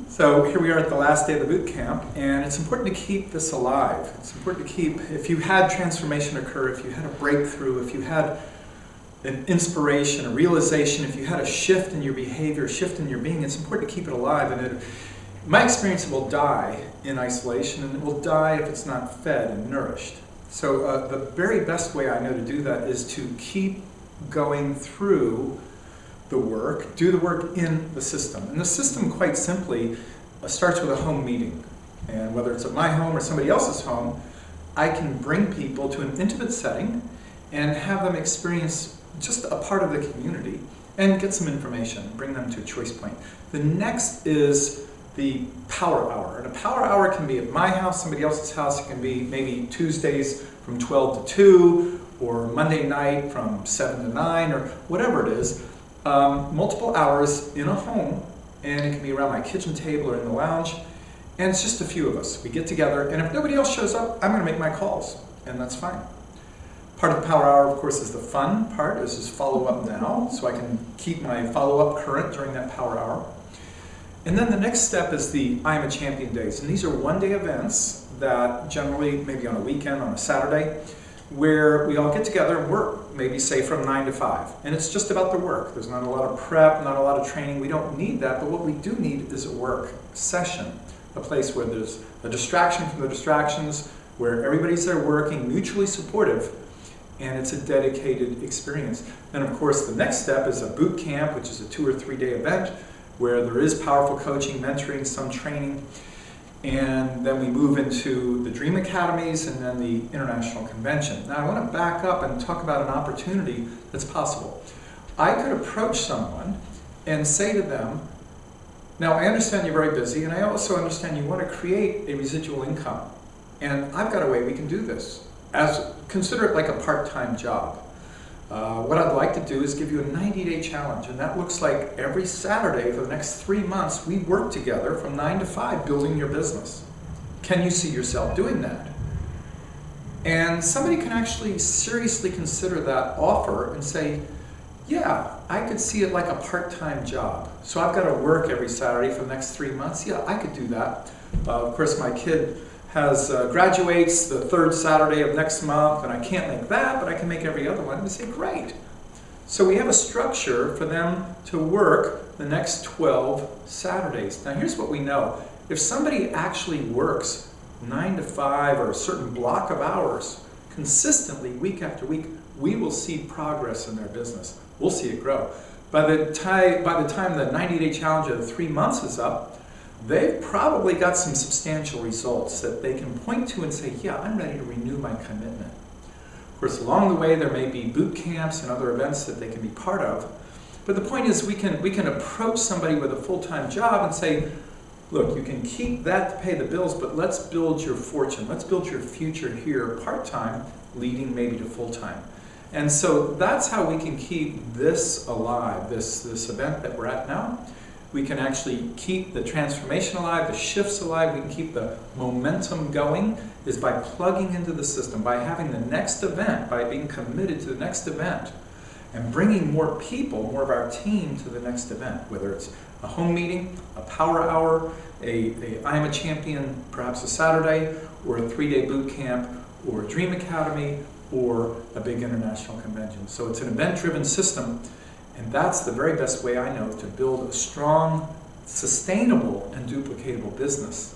So here we are at the last day of the boot camp, and it's important to keep this alive. It's important to keep, if you had transformation occur, if you had a breakthrough, if you had an inspiration, a realization, if you had a shift in your behavior, a shift in your being, it's important to keep it alive. And my experience, it will die in isolation, and it will die if it's not fed and nourished. So the very best way I know to do that is to keep going through the work, do the work in the system. And the system, quite simply, starts with a home meeting. And whether it's at my home or somebody else's home, I can bring people to an intimate setting and have them experience just a part of the community and get some information, bring them to a choice point. The next is the power hour. And a power hour can be at my house, somebody else's house. It can be maybe Tuesdays from 12 to 2, or Monday night from 7 to 9, or whatever it is. Multiple hours in a home, and it can be around my kitchen table or in the lounge, and it's just a few of us. We get together, and if nobody else shows up, I'm going to make my calls, and that's fine. Part of the power hour, of course, is the fun part. This is follow-up now, so I can keep my follow-up current during that power hour. And then the next step is the I Am a Champion days, and these are one-day events that generally, maybe on a weekend, on a Saturday, where we all get together and work, maybe say from 9 to 5. And it's just about the work. There's not a lot of prep, not a lot of training. We don't need that, but what we do need is a work session, a place where there's a distraction from the distractions, where everybody's there working, mutually supportive, and it's a dedicated experience. And of course, the next step is a boot camp, which is a 2 or 3 day event, where there is powerful coaching, mentoring, some training. And then we move into the Dream Academies and then the International Convention. Now I want to back up and talk about an opportunity that's possible. I could approach someone and say to them, now I understand you're very busy, and I also understand you want to create a residual income. And I've got a way we can do this. Consider it like a part-time job. What I'd like to do is give you a 90-day challenge, and that looks like every Saturday for the next 3 months we work together from 9 to 5 building your business. Can you see yourself doing that? And somebody can actually seriously consider that offer and say, yeah, I could see it like a part-time job. So I've got to work every Saturday for the next 3 months. Yeah, I could do that. Of course, my kid graduates the 3rd Saturday of next month, and I can't make that, but I can make every other one. And we say, great. So we have a structure for them to work the next 12 Saturdays. Now here's what we know. If somebody actually works 9 to 5 or a certain block of hours consistently week after week, we will see progress in their business. We'll see it grow. By the time the 90-day challenge of the 3 months is up, they've probably got some substantial results that they can point to and say, yeah, I'm ready to renew my commitment. Of course, along the way, there may be boot camps and other events that they can be part of. But the point is, we can approach somebody with a full-time job and say, look, you can keep that to pay the bills, but let's build your fortune. Let's build your future here part-time, leading maybe to full-time. And so that's how we can keep this alive, this event that we're at now. We can actually keep the transformation alive, the shifts alive. We can keep the momentum going is by plugging into the system, by having the next event, by being committed to the next event, and bringing more people, more of our team to the next event, whether it's a home meeting, a power hour, a I Am a Champion, perhaps a Saturday, or a 3-day boot camp, or a Dream Academy, or a big international convention. So it's an event-driven system. And that's the very best way I know to build a strong, sustainable, and duplicatable business.